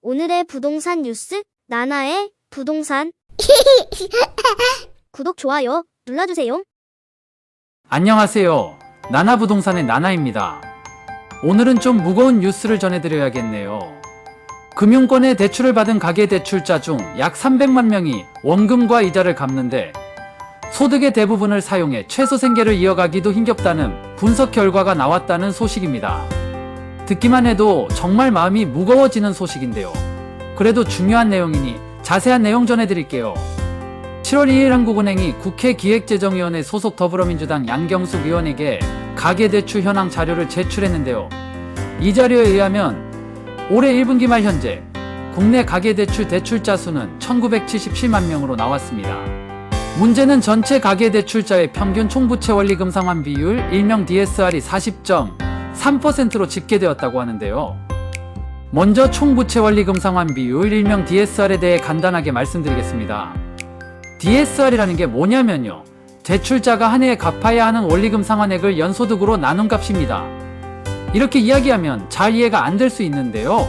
오늘의 부동산 뉴스, 나나의 부동산. 구독, 좋아요 눌러주세요. 안녕하세요. 나나부동산의 나나입니다. 오늘은 좀 무거운 뉴스를 전해드려야겠네요. 금융권의 대출을 받은 가계대출자 중 약 300만 명이 원금과 이자를 갚는데 소득의 대부분을 사용해 최소 생계를 이어가기도 힘겹다는 분석 결과가 나왔다는 소식입니다. 듣기만 해도 정말 마음이 무거워지는 소식인데요. 그래도 중요한 내용이니 자세한 내용 전해드릴게요. 7월 2일 한국은행이 국회 기획재정위원회 소속 더불어민주당 양경숙 의원에게 가계대출 현황 자료를 제출했는데요. 이 자료에 의하면 올해 1분기 말 현재 국내 가계대출 대출자 수는 1977만 명으로 나왔습니다. 문제는 전체 가계대출자의 평균 총부채 원리금 상환 비율 일명 DSR이 40.3%로 집계되었다고 하는데요. 먼저 총부채 원리금 상환 비율 일명 DSR에 대해 간단하게 말씀드리겠습니다. DSR이라는 게 뭐냐면요, 대출자가 한 해에 갚아야 하는 원리금 상환액을 연소득으로 나눈 값입니다. 이렇게 이야기하면 잘 이해가 안 될 수 있는데요.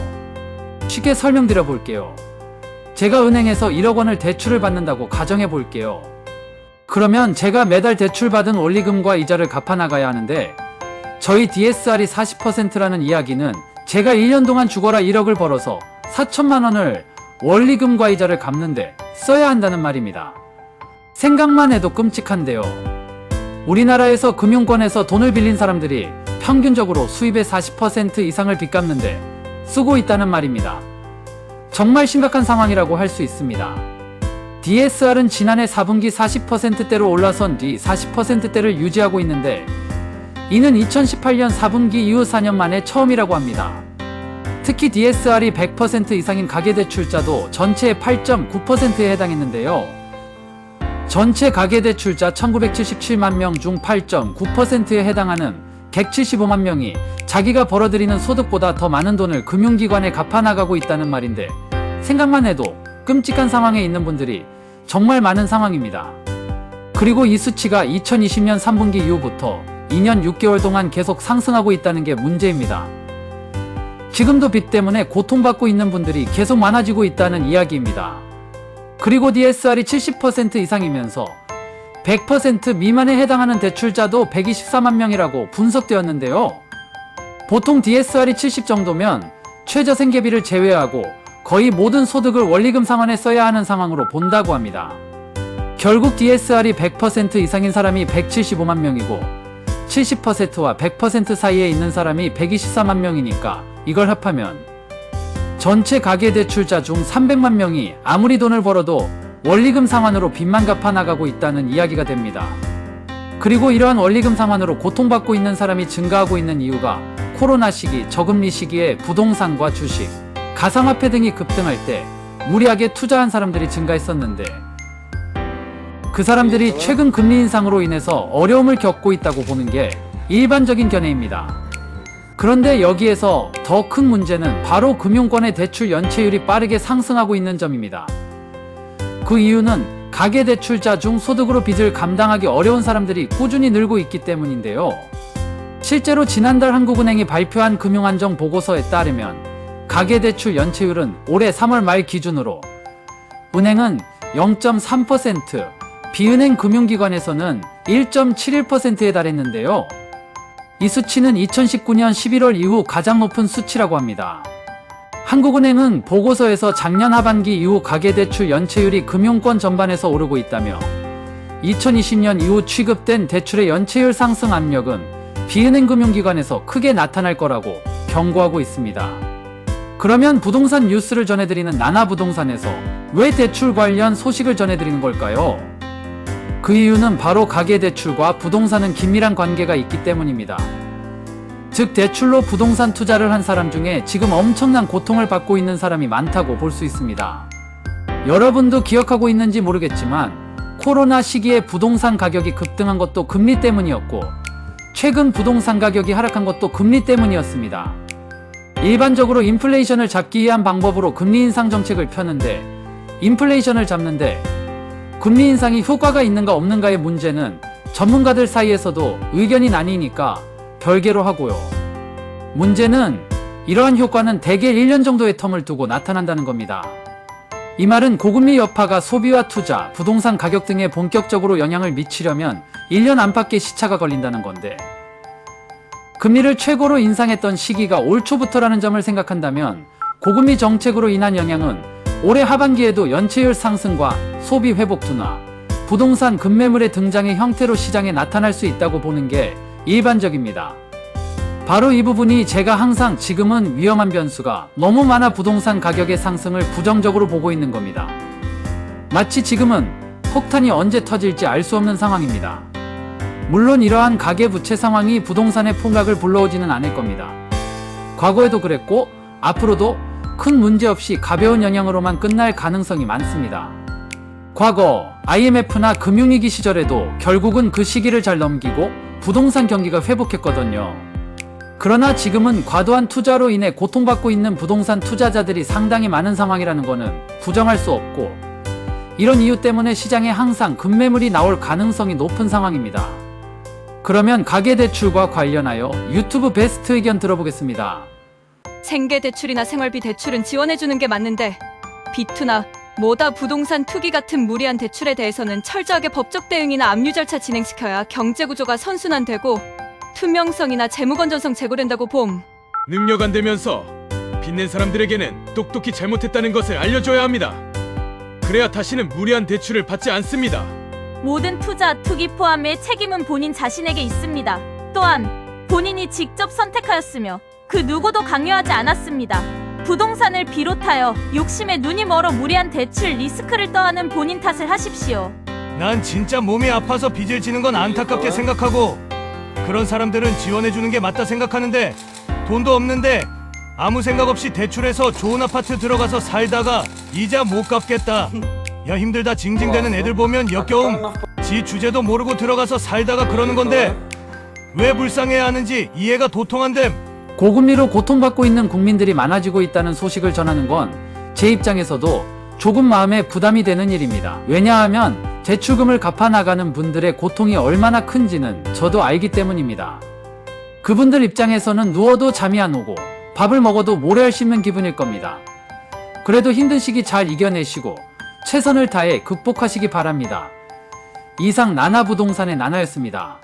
쉽게 설명드려 볼게요. 제가 은행에서 1억 원을 대출을 받는다고 가정해 볼게요. 그러면 제가 매달 대출받은 원리금과 이자를 갚아 나가야 하는데, 저희 DSR이 40%라는 이야기는 제가 1년 동안 죽어라 1억을 벌어서 4천만 원을 원리금과 이자를 갚는데 써야 한다는 말입니다. 생각만 해도 끔찍한데요. 우리나라에서 금융권에서 돈을 빌린 사람들이 평균적으로 수입의 40% 이상을 빚갚는데 쓰고 있다는 말입니다. 정말 심각한 상황이라고 할 수 있습니다. DSR은 지난해 4분기 40%대로 올라선 뒤 40%대를 유지하고 있는데, 이는 2018년 4분기 이후 4년 만에 처음이라고 합니다. 특히 DSR이 100% 이상인 가계대출자도 전체의 8.9%에 해당했는데요. 전체 가계대출자 1977만 명 중 8.9%에 해당하는 175만 명이 자기가 벌어들이는 소득보다 더 많은 돈을 금융기관에 갚아나가고 있다는 말인데, 생각만 해도 끔찍한 상황에 있는 분들이 정말 많은 상황입니다. 그리고 이 수치가 2020년 3분기 이후부터 2년 6개월 동안 계속 상승하고 있다는 게 문제입니다. 지금도 빚 때문에 고통받고 있는 분들이 계속 많아지고 있다는 이야기입니다. 그리고 DSR이 70% 이상이면서 100% 미만에 해당하는 대출자도 124만 명이라고 분석되었는데요. 보통 DSR이 70 정도면 최저 생계비를 제외하고 거의 모든 소득을 원리금 상환에 써야 하는 상황으로 본다고 합니다. 결국 DSR이 100% 이상인 사람이 175만 명이고 70%와 100% 사이에 있는 사람이 124만 명이니까 이걸 합하면 전체 가계대출자 중 300만 명이 아무리 돈을 벌어도 원리금 상환으로 빚만 갚아 나가고 있다는 이야기가 됩니다. 그리고 이러한 원리금 상환으로 고통받고 있는 사람이 증가하고 있는 이유가 코로나 시기, 저금리 시기에 부동산과 주식, 가상화폐 등이 급등할 때 무리하게 투자한 사람들이 증가했었는데, 그 사람들이 최근 금리 인상으로 인해서 어려움을 겪고 있다고 보는 게 일반적인 견해입니다. 그런데 여기에서 더 큰 문제는 바로 금융권의 대출 연체율이 빠르게 상승하고 있는 점입니다. 그 이유는 가계대출자 중 소득으로 빚을 감당하기 어려운 사람들이 꾸준히 늘고 있기 때문인데요. 실제로 지난달 한국은행이 발표한 금융안정 보고서에 따르면 가계대출 연체율은 올해 3월 말 기준으로 은행은 0.3%, 비은행 금융기관에서는 1.71%에 달했는데요. 이 수치는 2019년 11월 이후 가장 높은 수치라고 합니다. 한국은행은 보고서에서 작년 하반기 이후 가계대출 연체율이 금융권 전반에서 오르고 있다며 2020년 이후 취급된 대출의 연체율 상승 압력은 비은행 금융기관에서 크게 나타날 거라고 경고하고 있습니다. 그러면 부동산 뉴스를 전해드리는 나나부동산에서 왜 대출 관련 소식을 전해드리는 걸까요? 그 이유는 바로 가계대출과 부동산은 긴밀한 관계가 있기 때문입니다. 즉, 대출로 부동산 투자를 한 사람 중에 지금 엄청난 고통을 받고 있는 사람이 많다고 볼 수 있습니다. 여러분도 기억하고 있는지 모르겠지만 코로나 시기에 부동산 가격이 급등한 것도 금리 때문이었고, 최근 부동산 가격이 하락한 것도 금리 때문이었습니다. 일반적으로 인플레이션을 잡기 위한 방법으로 금리 인상 정책을 펴는데, 인플레이션을 잡는데 금리 인상이 효과가 있는가 없는가의 문제는 전문가들 사이에서도 의견이 나뉘니까 별개로 하고요. 문제는 이러한 효과는 대개 1년 정도의 텀을 두고 나타난다는 겁니다. 이 말은 고금리 여파가 소비와 투자, 부동산 가격 등에 본격적으로 영향을 미치려면 1년 안팎의 시차가 걸린다는 건데, 금리를 최고로 인상했던 시기가 올 초부터라는 점을 생각한다면 고금리 정책으로 인한 영향은 올해 하반기에도 연체율 상승과 소비 회복 둔화, 부동산 급매물의 등장의 형태로 시장에 나타날 수 있다고 보는 게 일반적입니다. 바로 이 부분이 제가 항상 지금은 위험한 변수가 너무 많아 부동산 가격의 상승을 부정적으로 보고 있는 겁니다. 마치 지금은 폭탄이 언제 터질지 알 수 없는 상황입니다. 물론 이러한 가계부채 상황이 부동산의 폭락을 불러오지는 않을 겁니다. 과거에도 그랬고 앞으로도 큰 문제 없이 가벼운 영향으로만 끝날 가능성이 많습니다. 과거 IMF나 금융위기 시절에도 결국은 그 시기를 잘 넘기고 부동산 경기가 회복했거든요. 그러나 지금은 과도한 투자로 인해 고통받고 있는 부동산 투자자들이 상당히 많은 상황이라는 것은 부정할 수 없고, 이런 이유 때문에 시장에 항상 급매물이 나올 가능성이 높은 상황입니다. 그러면 가계대출과 관련하여 유튜브 베스트 의견 들어보겠습니다. 생계대출이나 생활비 대출은 지원해주는 게 맞는데 비투나 모다 부동산 투기 같은 무리한 대출에 대해서는 철저하게 법적 대응이나 압류 절차 진행시켜야 경제구조가 선순환되고 투명성이나 재무건전성 제고된다고 봄. 능력 안 되면서 빚낸 사람들에게는 똑똑히 잘못했다는 것을 알려줘야 합니다. 그래야 다시는 무리한 대출을 받지 않습니다. 모든 투자, 투기 포함해 책임은 본인 자신에게 있습니다. 또한 본인이 직접 선택하였으며 그 누구도 강요하지 않았습니다. 부동산을 비롯하여 욕심에 눈이 멀어 무리한 대출 리스크를 떠안은 본인 탓을 하십시오. 난 진짜 몸이 아파서 빚을 지는 건 안타깝게 생각하고, 그런 사람들은 지원해주는 게 맞다 생각하는데, 돈도 없는데 아무 생각 없이 대출해서 좋은 아파트 들어가서 살다가 이자 못 갚겠다, 야 힘들다 징징대는 애들 보면 역겨움. 지 주제도 모르고 들어가서 살다가 그러는 건데 왜 불쌍해야 하는지 이해가 도통한댐. 고금리로 고통받고 있는 국민들이 많아지고 있다는 소식을 전하는 건 제 입장에서도 조금 마음에 부담이 되는 일입니다. 왜냐하면 대출금을 갚아나가는 분들의 고통이 얼마나 큰지는 저도 알기 때문입니다. 그분들 입장에서는 누워도 잠이 안 오고 밥을 먹어도 모래알 씹는 기분일 겁니다. 그래도 힘든 시기 잘 이겨내시고 최선을 다해 극복하시기 바랍니다. 이상 나나부동산의 나나였습니다.